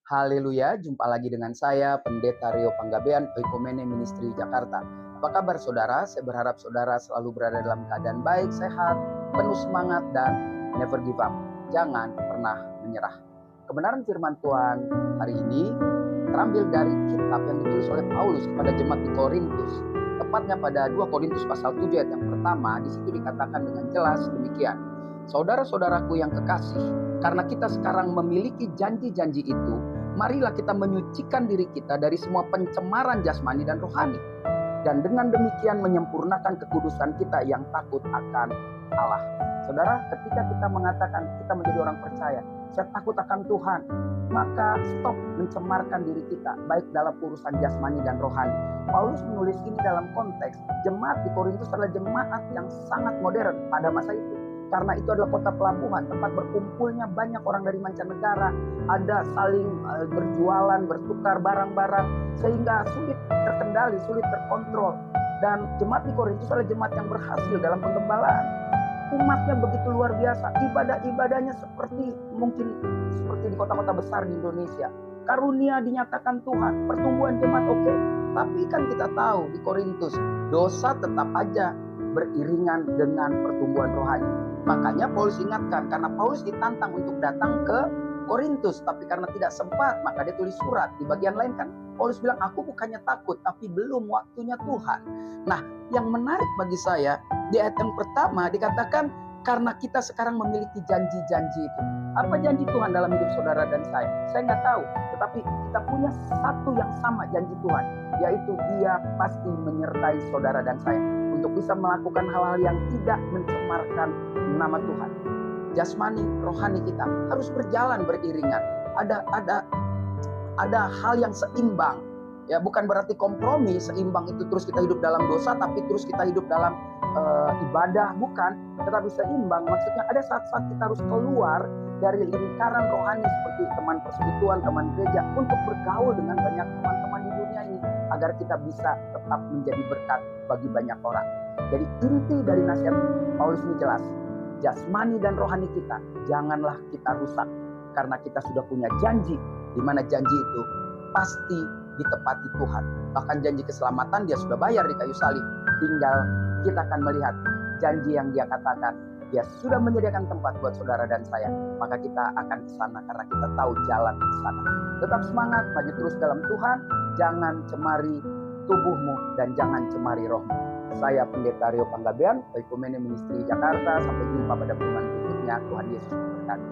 Haleluya, jumpa lagi dengan saya, Pendeta Rio Panggabean, Oikumene Ministry Jakarta. Apa kabar saudara? Saya berharap saudara selalu berada dalam keadaan baik, sehat, penuh semangat, dan never give up. Jangan pernah menyerah. Kebenaran firman Tuhan hari ini terambil dari kitab yang ditulis oleh Paulus kepada jemaat di Korintus. Tepatnya pada 2 Korintus pasal 7 ayat yang pertama, di situ dikatakan dengan jelas demikian. Saudara-saudaraku yang kekasih, karena kita sekarang memiliki janji-janji itu, marilah kita menyucikan diri kita dari semua pencemaran jasmani dan rohani. Dan dengan demikian menyempurnakan kekudusan kita yang takut akan Allah. Saudara, ketika kita mengatakan kita menjadi orang percaya, saya takut akan Tuhan, maka stop mencemarkan diri kita, baik dalam urusan jasmani dan rohani. Paulus menulis ini dalam konteks jemaat di Korintus adalah jemaat yang sangat modern pada masa itu. Karena itu adalah kota pelabuhan, tempat berkumpulnya banyak orang dari mancanegara, ada saling berjualan, bertukar barang-barang, sehingga sulit terkendali, sulit terkontrol. Dan jemaat di Korintus adalah jemaat yang berhasil dalam penggembalaan. Umatnya begitu luar biasa, ibadah-ibadahnya seperti di kota-kota besar di Indonesia. Karunia dinyatakan Tuhan, pertumbuhan jemaat oke. Tapi kan kita tahu di Korintus, dosa tetap aja beriringan dengan pertumbuhan rohani. Makanya Paulus ingatkan, karena Paulus ditantang untuk datang ke Korintus, tapi karena tidak sempat, maka dia tulis surat. Di bagian lain kan Paulus bilang, aku bukannya takut, tapi belum waktunya Tuhan. Nah, yang menarik bagi saya, di ayat yang pertama dikatakan, karena kita sekarang memiliki janji-janji itu. Apa janji Tuhan dalam hidup saudara dan saya? Saya nggak tahu, tetapi kita punya satu yang sama janji Tuhan, yaitu Dia pasti menyertai saudara dan saya untuk bisa melakukan hal-hal yang tidak mencemarkan nama Tuhan. Jasmani, rohani kita harus berjalan beriringan. Ada hal yang seimbang. Ya, bukan berarti kompromi, seimbang itu terus kita hidup dalam dosa, tapi terus kita hidup dalam ibadah, bukan. Tetapi seimbang, maksudnya ada saat-saat kita harus keluar dari lingkaran rohani seperti teman persekutuan, teman gereja, untuk bergaul dengan banyak teman-teman di dunia ini, agar kita bisa tetap menjadi berkat bagi banyak orang. Jadi inti dari nasihat Paulus ini jelas, jasmani dan rohani kita janganlah kita rusak, karena kita sudah punya janji, di mana janji itu pasti ditepati Tuhan. Bahkan janji keselamatan Dia sudah bayar di kayu salib. Tinggal kita akan melihat janji yang Dia katakan. Dia sudah menyediakan tempat buat saudara dan saya. Maka kita akan ke sana karena kita tahu jalan ke sana. Tetap semangat, maju terus dalam Tuhan. Jangan cemari tubuhmu dan jangan cemari rohmu. Saya Pendeta Rio Panggabean, Oikumene Ministry Jakarta. Sampai jumpa pada firman berikutnya. Tuhan Yesus memberkati.